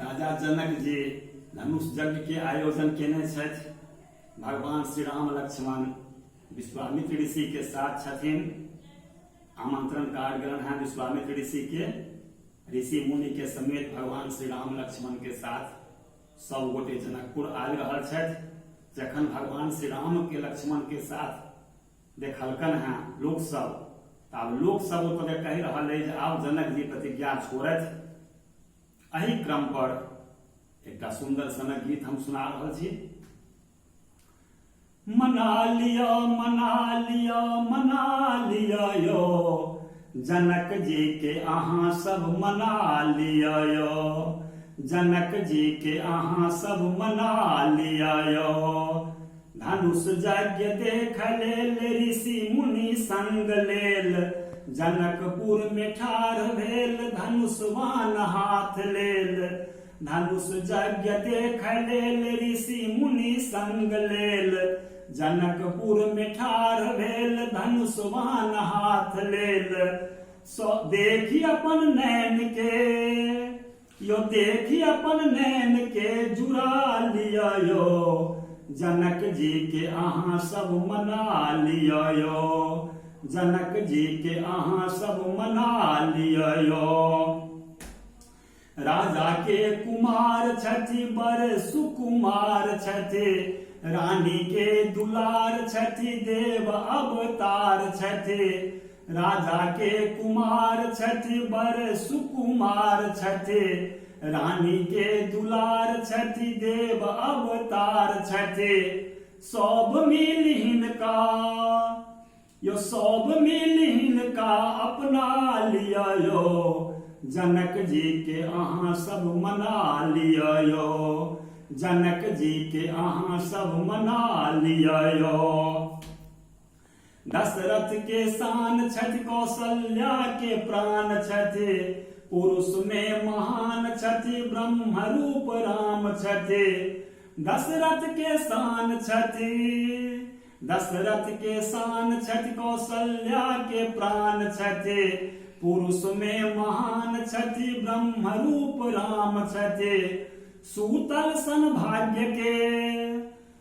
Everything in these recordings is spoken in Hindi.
राजा जनक जी धनुष यज्ञ के आयोजन केने छथि। भगवान श्री राम लक्ष्मण विश्वामित्र ऋषि के साथ छथिन। आमंत्रण कार्ड ग्रहण है विश्वामित्र ऋषि के, ऋषि मुनि के समेत भगवान श्री राम लक्ष्मण के साथ सब गोटे जनकपुर आबि रहल छथि। जखन भगवान श्री राम के लक्ष्मण के साथ देखलकन है लोक सब, आब लोक सब ओतबे कहि रहल अछि जे आब जनक जी प्रतिज्ञा छोड़थि। एहि क्रम पर एकटा सुंदर सनक गीत हम सुना रहल छी। मना लिया मना लिया मना लिया यो, जनक जी के अहाँ सब मना लिया यो, जनक जी के अहाँ सब मना लिया यो। धनुष यज्ञ देख लेल ऋषि मुनि संग लेल, जनकपुर में ठाढ़ भेल धनुषवान हाथ लेल। धनुष यज्ञ देख लेल ऋषि मुनि संग लेल, जनकपुर में ठाढ़ भेल धनुषवान हाथ लेल। सो देखी अपन नैन के यो, देखी अपन नैन के जुड़ा लिया यो, जनक जी के अहाँ सब मना लिया यो, जनक जी के अहाँ सब मना लिया यो। राजा के कुमार छथि बर सुकुमार छथि, रानी के दुलार छथि देव अवतार छथि। राजा के कुमार छथि बर सुकुमार छथि, रानी के दुलार छथि देव अवतार छथि। सब मिल हिनका यो, सब मिल हिनका अपना लिया यो, जनक जी के अहाँ सब मना लिया यो, जनक जी के अहाँ सब मना लिया यो। दशरथ के शान छथि कौशल्या के प्राण छथि, पुरुष में महान छथि ब्रह्म रूप राम छथि। दशरथ के शान छथि, दशरथ के शान छथि कौशल्या के प्राण छथि, पुरुष में महान छथि ब्रह्म रूप राम छथि। सूतल सन भाग्य के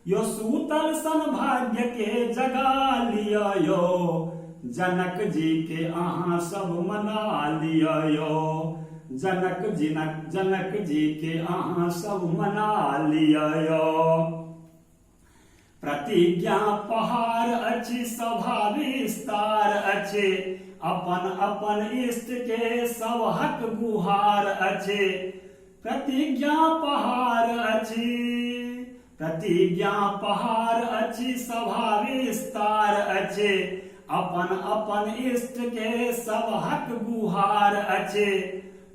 यो, सूतल सन भाग्य के जगा लिया यो, जनक जी के अहाँ सब मना लिया यो, जनक जी के अहाँ सब मना लिया यो। प्रतिज्ञा पहाड़ अछि सभा विस्तार अछि, अपन अपन इष्ट के सब हक गुहार अछि। प्रतिज्ञा पहाड़ अछि, प्रतिज्ञा पहाड़ अछि सभा विस्तार अछि, अपन अपन इष्ट के सब हक गुहार अछि।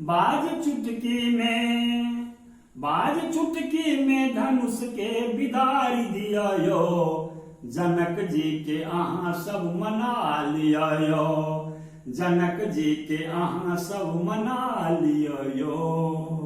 बाज चुटकी में धनुष के बिदारी दिया यो, जनक जी के अहाँ सब मना लिया यो, जनक जी के अहाँ सब मना लिया यो।